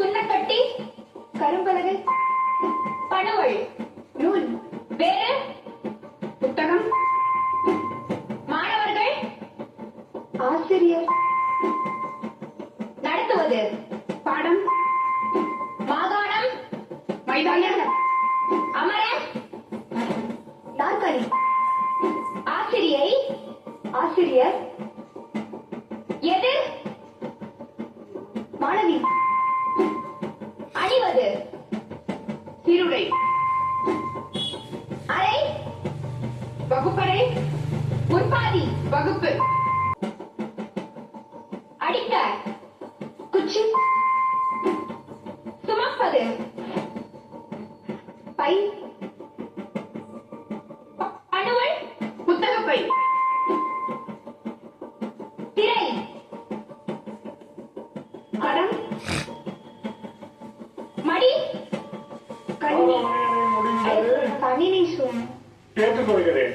சுண்ணக்கட்டி, கரும்பலகை, பணுவல், நூல், வேறு, புத்தகம், மாணவர்கள் ஆசிரியர், நடத்துவது, பாடம், மாகாணம், மைதானம், அமர, நாற்காலி, ஆசிரியை, ஆசிரியர், எதிர், மாணவி, அணிவது, சீருடை, அறை, வகுப்பறை, முற்பாதி, வகுப்பு, அடிக்க, குச்சி, சுமப்பது, பை, பணுவல், புத்தகப்பை, திரை, படம், மடி, கணினி, முடிந்தது கணினி சூழ் கேட்டுக்கொள்கிறேன்.